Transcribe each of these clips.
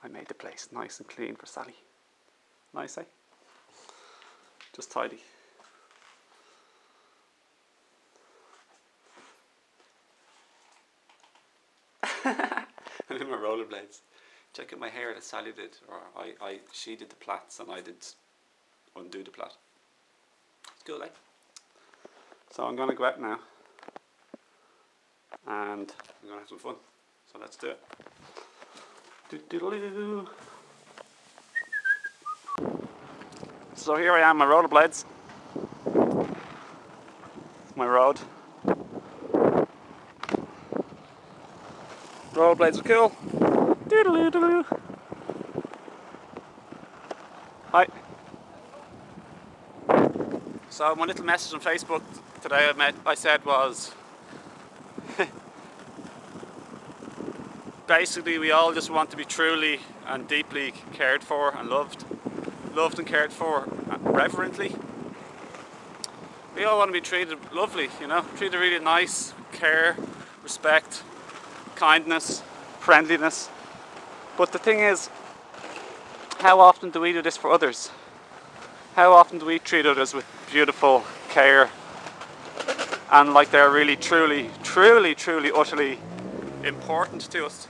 I made the place nice and clean for Sally. Nice, eh? Just tidy. I'm in my rollerblades. Check out my hair that Sally did, or she did the plaits and I did undo the plait. It's cool, eh? So I'm going to go out now and I'm going to have some fun. So let's do it. Do-do-do-do. So here I am, my rollerblades. My road. Rollerblades are cool. Doodle-doo-doo. Hi. So my little message on Facebook today I said was basically we all just want to be truly and deeply cared for and loved and cared for reverently. We all want to be treated lovely, you know, treated really nice, care, respect, kindness, friendliness. But the thing is, how often do we do this for others? How often do we treat others with beautiful care and like they're really, truly, utterly important to us?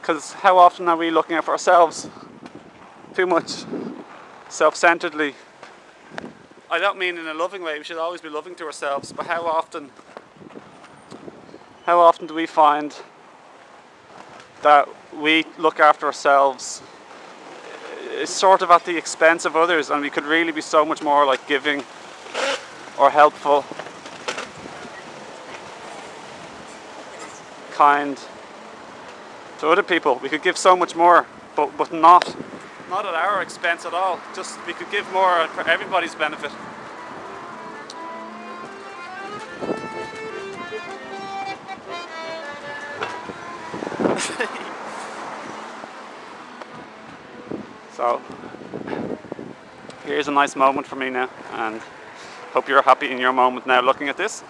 Because how often are we looking out for ourselves? Too much. Self-centeredly. I don't mean in a loving way, we should always be loving to ourselves, but how often do we find that we look after ourselves sort of at the expense of others, and we could really be so much more like giving or helpful, kind to other people. We could give so much more, but not at our expense at all. Just we could give more for everybody's benefit. So here's a nice moment for me now, and hope you're happy in your moment now looking at this.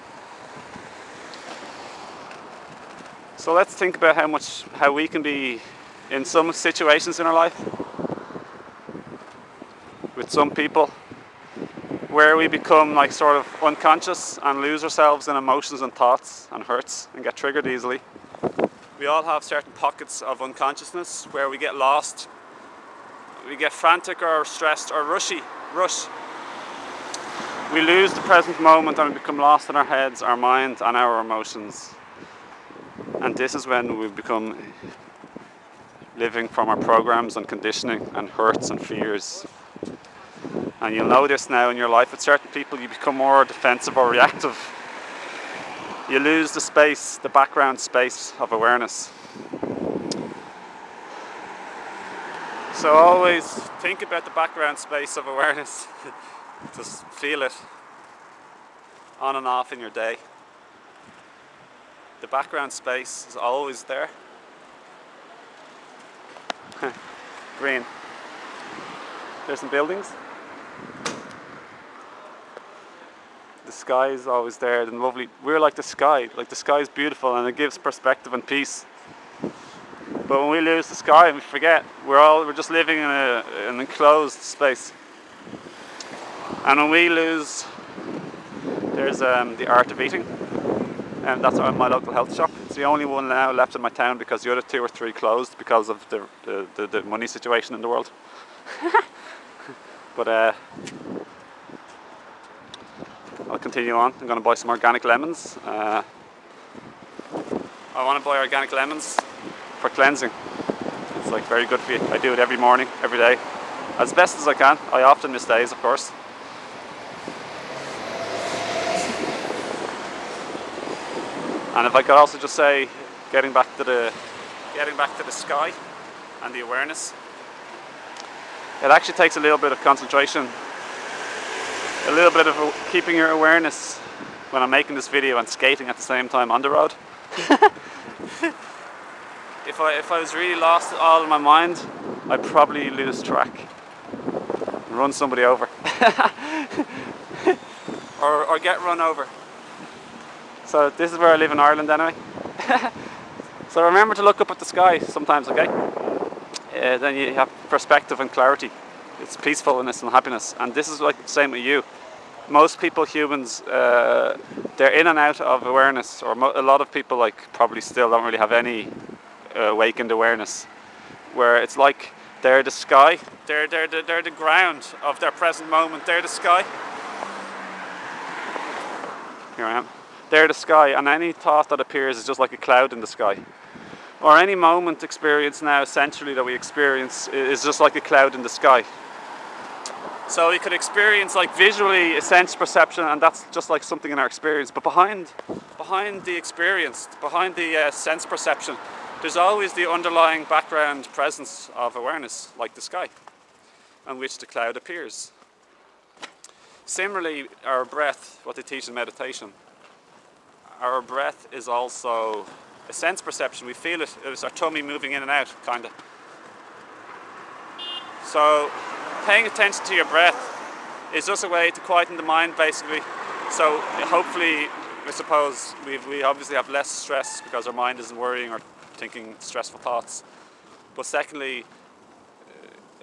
So let's think about how we can be in some situations in our life with some people where we become like sort of unconscious and lose ourselves in emotions and thoughts and hurts and get triggered easily. We all have certain pockets of unconsciousness where we get lost, we get frantic or stressed or rush. We lose the present moment and we become lost in our heads, our mind and our emotions. And this is when we become living from our programs and conditioning and hurts and fears. And you'll know this now in your life. With certain people you become more defensive or reactive. You lose the space, the background space of awareness. So always think about the background space of awareness. Just feel it on and off in your day. The background space is always there. Green. There's some buildings. The sky is always there and lovely. We're like the sky is beautiful and it gives perspective and peace. But when we lose the sky and we forget, we're just living in an enclosed space. And when we lose, there's the Art of Eating, and that's my local health shop. It's the only one now left in my town because the other 2 or 3 closed because of the money situation in the world. But I'll continue on. I'm going to buy some organic lemons. I want to buy organic lemons for cleansing. It's like very good for you. I do it every morning, every day, as best as I can. I often miss days, of course. And if I could also just say, getting back to the sky and the awareness, it actually takes a little bit of concentration, a little bit of keeping your awareness when I'm making this video and skating at the same time on the road. If I was really lost all in my mind, I'd probably lose track and run somebody over. or get run over. So this is where I live in Ireland anyway. So remember to look up at the sky sometimes, okay? Then you have perspective and clarity. It's peacefulness and happiness. And this is like the same with you. Most people, humans, they're in and out of awareness, or a lot of people like probably still don't really have any awakened awareness, where it's like they're the sky, they're the ground of their present moment, they're the sky. Here I am. They're the sky, and any thought that appears is just like a cloud in the sky. Or any moment experience now, essentially, that we experience is just like a cloud in the sky. So we could experience like visually a sense perception, and that's just like something in our experience. But behind the experience, behind the sense perception, there's always the underlying background presence of awareness, like the sky, on which the cloud appears. Similarly, our breath, what they teach in meditation, our breath is also a sense perception. We feel it. It's our tummy moving in and out, kind of. So paying attention to your breath is just a way to quieten the mind, basically. So hopefully, I suppose, we obviously have less stress because our mind isn't worrying or thinking stressful thoughts. But secondly,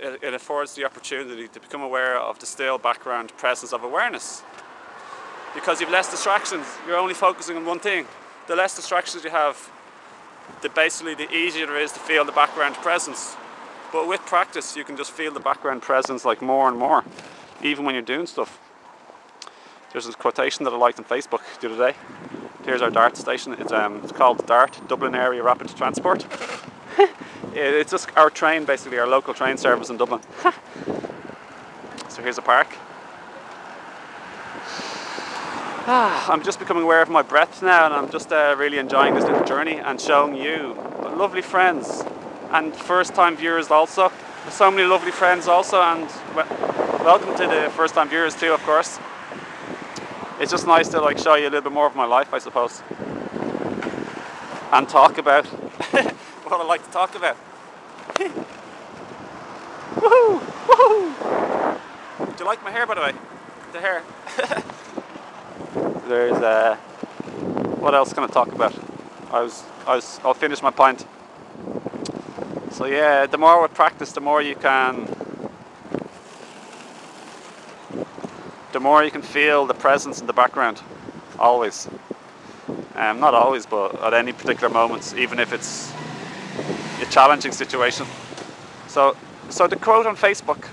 it affords the opportunity to become aware of the still background presence of awareness. Because you've less distractions, you're only focusing on one thing. The less distractions you have, basically the easier it is to feel the background presence. But with practice, you can just feel the background presence like more and more, even when you're doing stuff. There's this quotation that I liked on Facebook the other day. Here's our DART station. It's called DART, Dublin Area Rapid Transport. It's just our train, basically, our local train service in Dublin. So here's a park. I'm just becoming aware of my breath now, and I'm just really enjoying this little journey and showing you lovely friends and first-time viewers also. There's so many lovely friends also, and welcome to the first-time viewers too, of course. It's just nice to like show you a little bit more of my life, I suppose, and talk about what I like to talk about. Woohoo! Woohoo! Do you like my hair, by the way? The hair. There's what else can I talk about? I'll finish my pint. So yeah, the more we practice, the more you can feel the presence in the background, always. Not always, but at any particular moments, even if it's a challenging situation. So the quote on Facebook,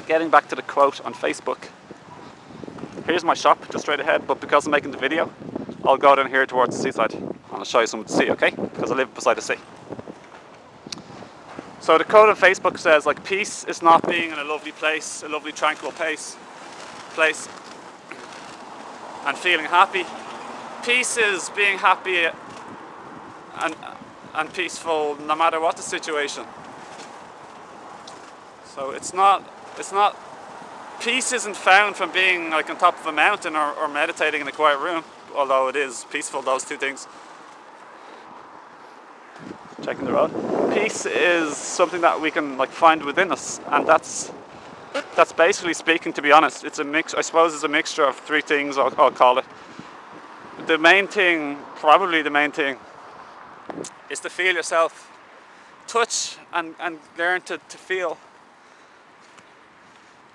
getting back to the quote on Facebook, here's my shop just straight ahead, but because I'm making the video, I'll go down here towards the seaside and I'll show you something to see, okay? Because I live beside the sea. So the quote on Facebook says, like, peace is not being in a lovely place, a lovely tranquil place, and feeling happy. Peace is being happy and peaceful no matter what the situation. So it's not, peace isn't found from being like on top of a mountain or meditating in a quiet room, although it is peaceful, those two things. Checking the road. Peace is something that we can like find within us, and that's basically speaking, to be honest. It's a mix, I suppose it's a mixture of three things, I'll call it. The main thing, probably the main thing, is to feel yourself. Touch and learn to feel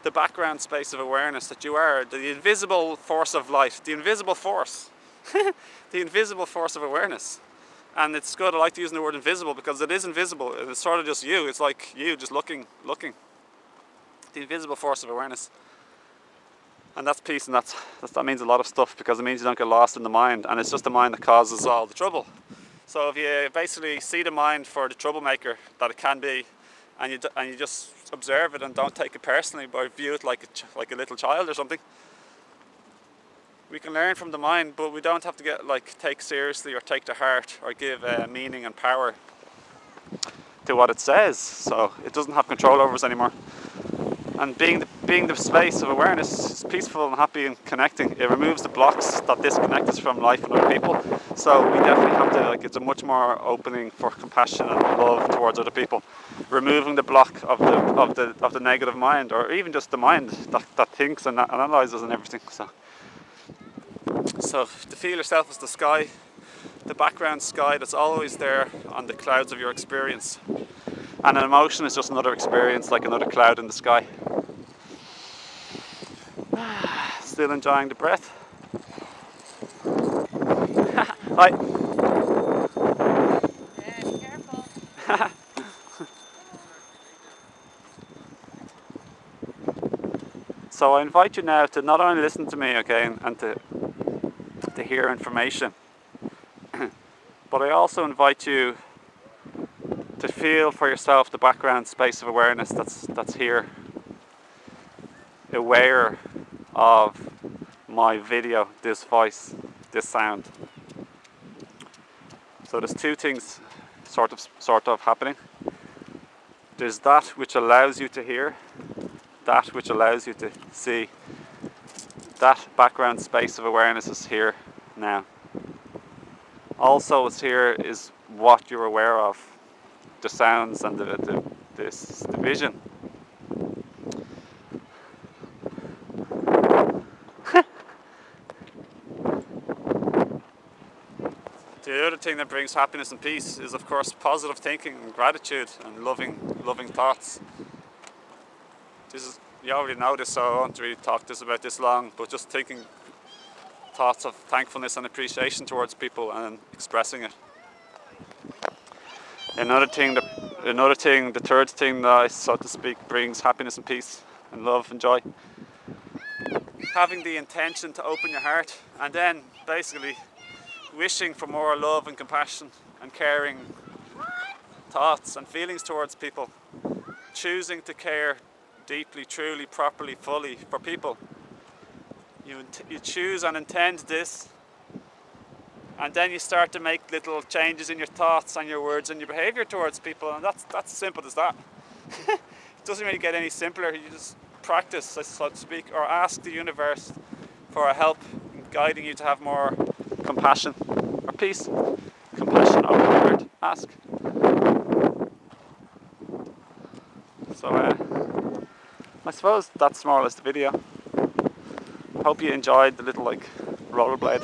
the background space of awareness that you are, the invisible force of life, the invisible force, the invisible force of awareness. And it's good, I like to use the word invisible because it is invisible. It's sort of just you. It's like you just looking. The invisible force of awareness. And that's peace, and that means a lot of stuff, because it means you don't get lost in the mind, and it's just the mind that causes all the trouble. So if you basically see the mind for the troublemaker that it can be, and you just observe it and don't take it personally, but view it like a little child or something, we can learn from the mind, but we don't have to take seriously or take to heart or give meaning and power to what it says. So it doesn't have control over us anymore. And being the space of awareness is peaceful and happy and connecting. It removes the blocks that disconnect us from life and other people. So we definitely have to, it's a much more opening for compassion and love towards other people. Removing the block of the negative mind, or even just the mind that thinks and analyzes and everything. So to feel yourself as the sky, the background sky that's always there on the clouds of your experience. And an emotion is just another experience, like another cloud in the sky. Still enjoying the breath. Hi. Yeah, be careful. So I invite you now to not only listen to me, okay, and to hear information, but I also invite you to feel for yourself the background space of awareness that's here, aware of my video, this voice, this sound. So there's two things sort of happening. There's that which allows you to hear, that which allows you to see. That background space of awareness is here now. Also what's here is what you're aware of, the sounds and the vision. The other thing that brings happiness and peace is, of course, positive thinking and gratitude and loving thoughts. This is, you already know this, so I won't really talk about this long, but just thinking thoughts of thankfulness and appreciation towards people and expressing it. Another thing, the third thing that, so to speak, brings happiness and peace and love and joy. Having the intention to open your heart, and then basically wishing for more love and compassion and caring thoughts and feelings towards people. Choosing to care deeply, truly, properly, fully for people. You choose and intend this, and then you start to make little changes in your thoughts and your words and your behaviour towards people, and that's as simple as that. It doesn't really get any simpler. You just practice, so to speak, or ask the universe for help in guiding you to have more compassion or peace. Compassion, open your heart, ask. So I suppose that's more or less the video. Hope you enjoyed the little rollerblade.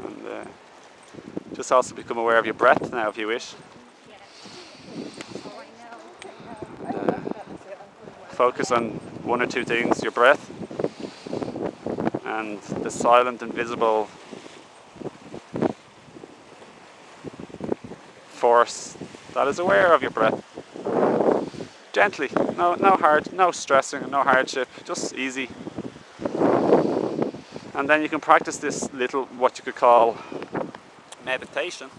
And just also become aware of your breath now if you wish. Focus on one or two things, your breath and the silent, invisible force that is aware of your breath. Gently, no stressing, no hardship, just easy. And then you can practice this little, what you could call meditation.